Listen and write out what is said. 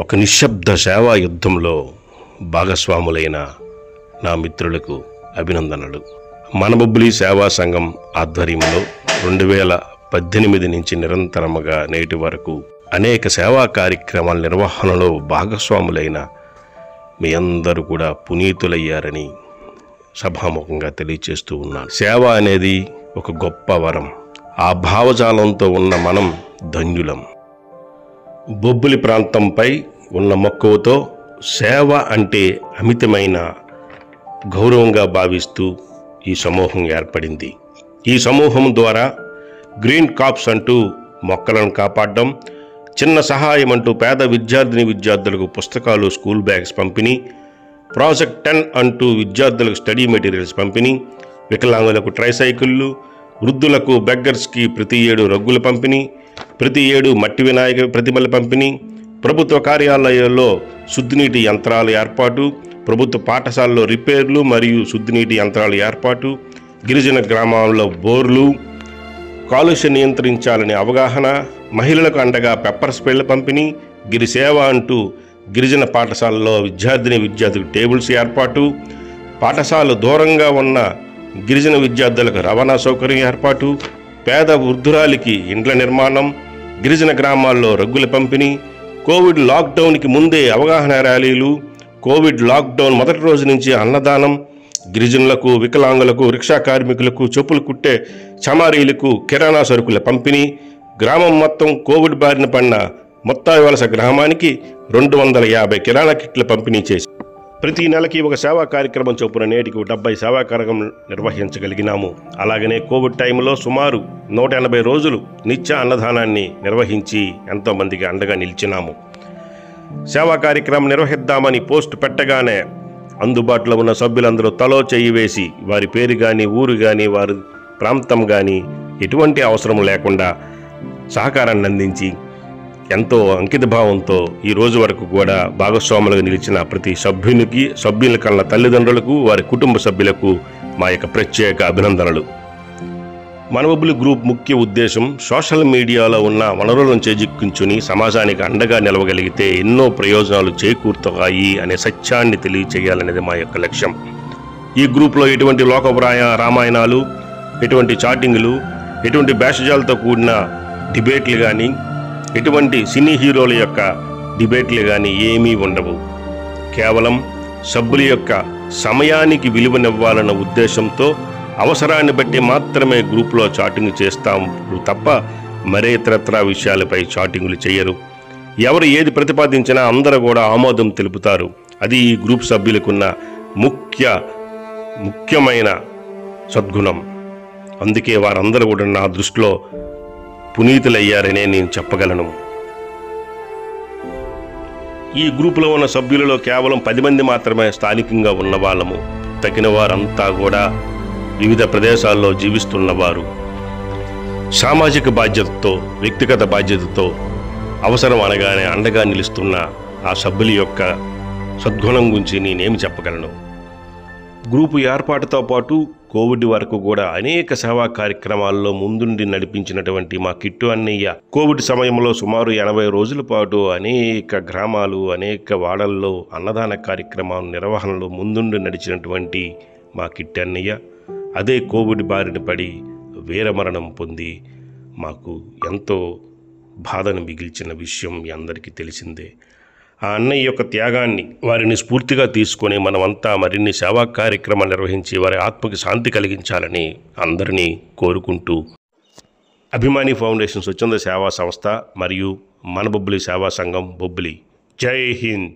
ఒక నిశ్శబ్ద సేవా యుద్ధంలో భాగస్వాములైన నా మిత్రులకు అభినందనలు. మనబొబ్బిలి సేవా సంఘం ఆధ్వర్యంలో 2018 నుంచి నిరంతరముగా నేటి వరకు అనేక సేవా కార్యక్రమాల నిర్వహణలో భాగస్వాములైన మీ అందరూ కూడా పునీతులయ్యారని సభాముఖంగా తెలియచేస్తూ ఉన్నాను. సేవ అనేది ఒక గొప్ప వరం. ఆ భావజాలంతో ఉన్న మనం ధన్యులం. బొబ్బిలి ప్రాంతంపై ఉన్న మక్కువతో సేవ అంటే అమితమైన గౌరవంగా భావిస్తూ ఈ సమూహం ఏర్పడింది. ఈ సమూహం ద్వారా గ్రీన్ కాప్స్ అంటూ మొక్కలను కాపాడడం, చిన్న సహాయం అంటూ పేద విద్యార్థులకు పుస్తకాలు, స్కూల్ బ్యాగ్స్ పంపిణీ, ప్రాజెక్ట్ 10 అంటూ విద్యార్థులకు స్టడీ మెటీరియల్స్ పంపిణీ, వికలాంగులకు ట్రైసైకిళ్ళు, వృద్ధులకు బెగ్గర్స్కి ప్రతి ఏడు రగ్గుల పంపిణీ, ప్రతి ఏడు మట్టి వినాయక ప్రతిమల పంపిణీ, ప్రభుత్వ కార్యాలయాల్లో శుద్ధినీటి యంత్రాల ఏర్పాటు, ప్రభుత్వ పాఠశాలలో రిపేర్లు మరియు శుద్ధినీటి యంత్రాల ఏర్పాటు, గిరిజన గ్రామాల్లో బోర్లు, కాలుష్యం నియంత్రించాలని అవగాహన, మహిళలకు అండగా పెప్పర్ స్ప్రేల పంపిణీ, గిరి సేవ అంటూ గిరిజన పాఠశాలలో విద్యార్థులకు టేబుల్స్ ఏర్పాటు, పాఠశాల దూరంగా ఉన్న గిరిజన విద్యార్థులకు రవాణా సౌకర్యం ఏర్పాటు, పేద వృద్ధురాలికి ఇండ్ల నిర్మాణం, గిరిజన గ్రామాల్లో రగ్గుల పంపిణీ, కోవిడ్ లాక్డౌన్కి ముందే అవగాహన ర్యాలీలు, కోవిడ్ లాక్డౌన్ మొదటి రోజు నుంచి అన్నదానం, గిరిజనులకు, వికలాంగులకు, రిక్షా కార్మికులకు, చెప్పులు కుట్టే చమారీలకు కిరాణా సరుకుల పంపిణీ, గ్రామం మొత్తం కోవిడ్ బారిన పడిన మొత్తాయి వలస గ్రామానికి 250 కిరాణా కిట్లు పంపిణీ చేసి ప్రతి నెలకి ఒక సేవా కార్యక్రమం చొప్పున నేటికి 70 సేవా కార్యక్రమం నిర్వహించగలిగినాము. అలాగనే కోవిడ్ టైంలో సుమారు 180 రోజులు నిత్య అన్నదానాన్ని నిర్వహించి ఎంతోమందికి అండగా నిలిచినాము. సేవా కార్యక్రమం నిర్వహిద్దామని పోస్ట్ పెట్టగానే అందుబాటులో ఉన్న సభ్యులందరూ తలో చెయ్యి వేసి వారి పేరు కానీ, ఊరు కానీ, వారి ప్రాంతం కానీ ఎటువంటి అవసరం లేకుండా సహకారాన్ని అందించి ఎంతో అంకితభావంతో ఈ రోజు వరకు కూడా భాగస్వాములుగా నిలిచిన ప్రతి సభ్యుల కన్న తల్లిదండ్రులకు, వారి కుటుంబ సభ్యులకు మా యొక్క ప్రత్యేక అభినందనలు. మనబొబ్బిలి గ్రూప్ ముఖ్య ఉద్దేశం సోషల్ మీడియాలో ఉన్న వనరులను చేజిక్కించుని సమాజానికి అండగా నిలవగలిగితే ఎన్నో ప్రయోజనాలు చేకూరుతాయి అనే సత్యాన్ని తెలియచేయాలనేది మా యొక్క లక్ష్యం. ఈ గ్రూప్లో ఎటువంటి రామాయణాలు, ఎటువంటి చాటింగ్లు, ఎటువంటి భేషజాలతో కూడిన డిబేట్లు కానీ, ఎటువంటి సినీ హీరోల యొక్క డిబేట్లు కానీ ఏమీ ఉండవు. కేవలం సభ్యుల యొక్క సమయానికి విలువనివ్వాలన్న ఉద్దేశంతో అవసరాన్ని బట్టి మాత్రమే గ్రూప్లో చాటింగ్ చేస్తాం తప్ప మరే ఇతరత్రా విషయాలపై చాటింగులు చేయరు. ఎవరు ఏది ప్రతిపాదించినా అందరూ కూడా ఆమోదం తెలుపుతారు. అది ఈ గ్రూప్ సభ్యులకున్న ముఖ్యమైన సద్గుణం. అందుకే వారందరూ కూడా నా దృష్టిలో పునీతులయ్యారనే నేను చెప్పగలను. ఈ గ్రూపులో ఉన్న సభ్యులలో కేవలం 10 మంది మాత్రమే స్థానికంగా ఉన్న వాళ్ళము. తగిన వారంతా కూడా వివిధ ప్రదేశాల్లో జీవిస్తున్నవారు. సామాజిక బాధ్యతతో, వ్యక్తిగత బాధ్యతతో అవసరం అనగానే అండగా నిలుస్తున్న ఆ సభ్యుల యొక్క సద్గుణం గురించి నేనేమి చెప్పగలను. గ్రూపు ఏర్పాటుతో పాటు కోవిడ్ వరకు కూడా అనేక సేవా కార్యక్రమాల్లో ముందుండి నడిపించినటువంటి మా కిట్టు అన్నయ్య కోవిడ్ సమయంలో సుమారు 80 రోజుల పాటు అనేక గ్రామాలు, అనేక వాడల్లో అన్నదాన కార్యక్రమాల నిర్వహణలో ముందుండి నడిచినటువంటి మా కిట్టు అన్నయ్య అదే కోవిడ్ బారిన పడి వీరమరణం పొంది మాకు ఎంతో బాధను మిగిల్చిన విషయం మీ అందరికీ తెలిసిందే. ఆ అన్నయ్య యొక్క త్యాగాన్ని, వారిని స్ఫూర్తిగా తీసుకొని మనమంతా మరిన్ని సేవా కార్యక్రమాలు నిర్వహించి వారి ఆత్మకి శాంతి కలిగించాలని అందరినీ కోరుకుంటూ అభిమాని ఫౌండేషన్ స్వచ్ఛంద సేవా సంస్థ మరియు మనబొబ్బిలి సేవా సంఘం బొబ్బిలి. జై హింద్.